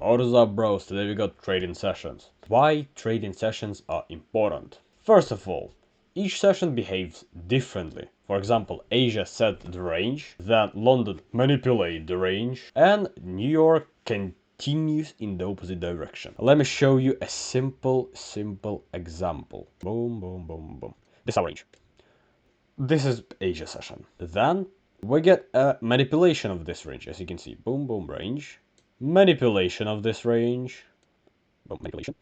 What is up, bros? Today we got trading sessions. Why trading sessions are important? First of all, each session behaves differently. For example, Asia set the range, then London manipulate the range, and New York continues in the opposite direction. Let me show you a simple example. Boom, boom, boom, boom. This is our range. This is Asia session. Then we get a manipulation of this range, as you can see. Boom, boom, range. Manipulation of this range. Boom, manipulation.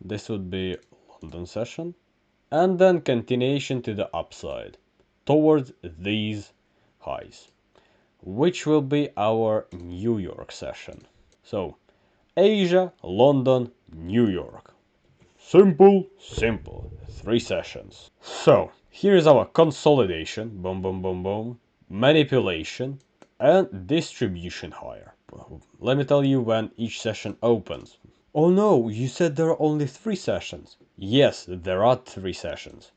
This would be London session. And then continuation to the upside towards these highs, which will be our New York session. So, Asia, London, New York. Simple. 3 sessions. So, here is our consolidation. Boom, boom, boom, boom. Manipulation and distribution higher. Let me tell you when each session opens. Oh no, you said there are only 3 sessions. Yes, there are 3 sessions.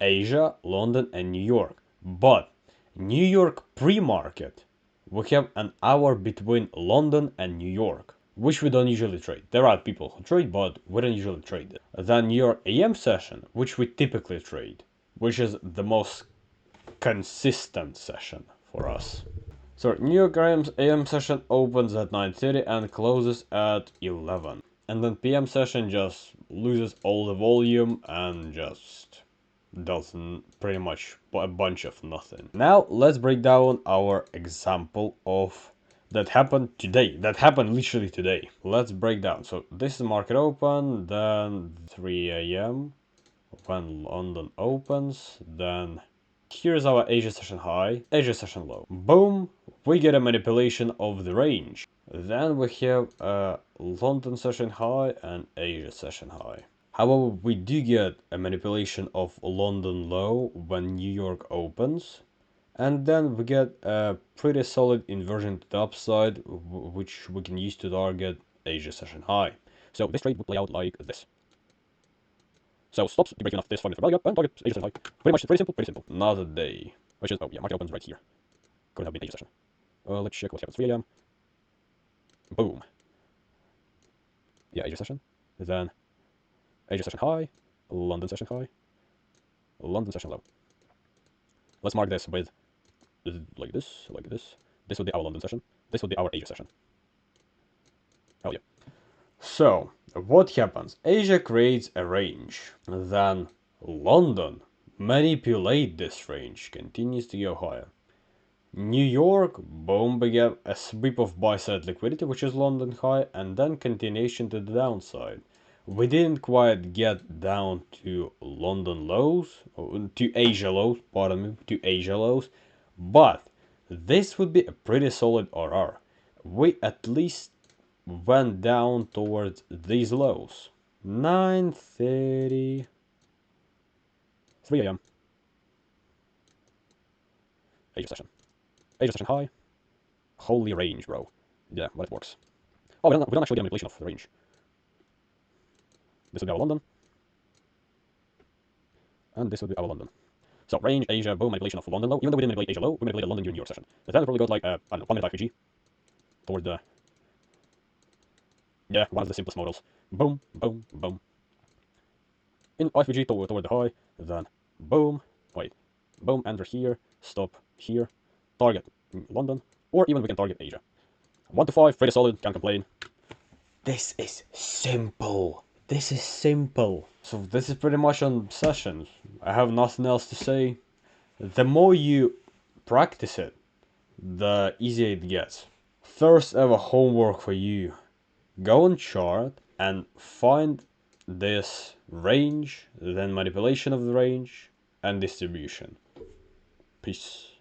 Asia, London and New York. But New York pre-market, we have an hour between London and New York, which we don't usually trade. There are people who trade, but we don't usually trade it. Then New York AM session, which we typically trade, which is the most consistent session for us. So New York AM session opens at 9:30 and closes at 11. And then PM session just loses all the volume and just does pretty much a bunch of nothing. Now let's break down our example of that happened today. That happened literally today. Let's break down. So this is market open, then 3 a.m. when London opens, then here's our Asia session high, Asia session low. Boom, we get a manipulation of the range. Then we have a London session high and Asia session high. However, we do get a manipulation of London low when New York opens. And then we get a pretty solid inversion to the upside, which we can use to target Asia session high. So this trade would play out like this. So stops breaking off this 5 minute value up and target Asia session high. Pretty much pretty simple. Another day. Which is, oh yeah, market opens right here. Could have been Asia session. Let's check what happens 3 a.m. Boom. Yeah, Asia session. Then Asia session high, London session high, London session low. Let's mark this with like this, like this. This would be our London session. This would be our Asia session. Hell yeah. So, what happens? Asia creates a range. Then London manipulate this range, continues to go higher. New York, boom, began a sweep of buy-side liquidity, which is London high, and then continuation to the downside. We didn't quite get down to London lows, to Asia lows, pardon me, to Asia lows, but this would be a pretty solid RR. We at least went down towards these lows. 9:30, 3 a.m. Asia session. Asia session high. Holy range, bro. Yeah, but it works. Oh, we don't actually get a manipulation of the range. This would be our London. And this would be our London. So range, Asia, boom, manipulation of London low. Even though we didn't manipulate Asia low, we manipulated London during New York session. The then we probably got like, I don't know, 1 minute IPG toward the... Yeah, one of the simplest models. Boom, boom, boom. In IPG toward the high, then boom, wait, boom, enter here, stop here, target London, or even we can target Asia. 1 to 5, pretty solid, can't complain. This is simple. This is simple. So this is pretty much on sessions. I have nothing else to say. The more you practice it, the easier it gets. First ever homework for you. Go on chart and find this range, then manipulation of the range, and distribution. Peace.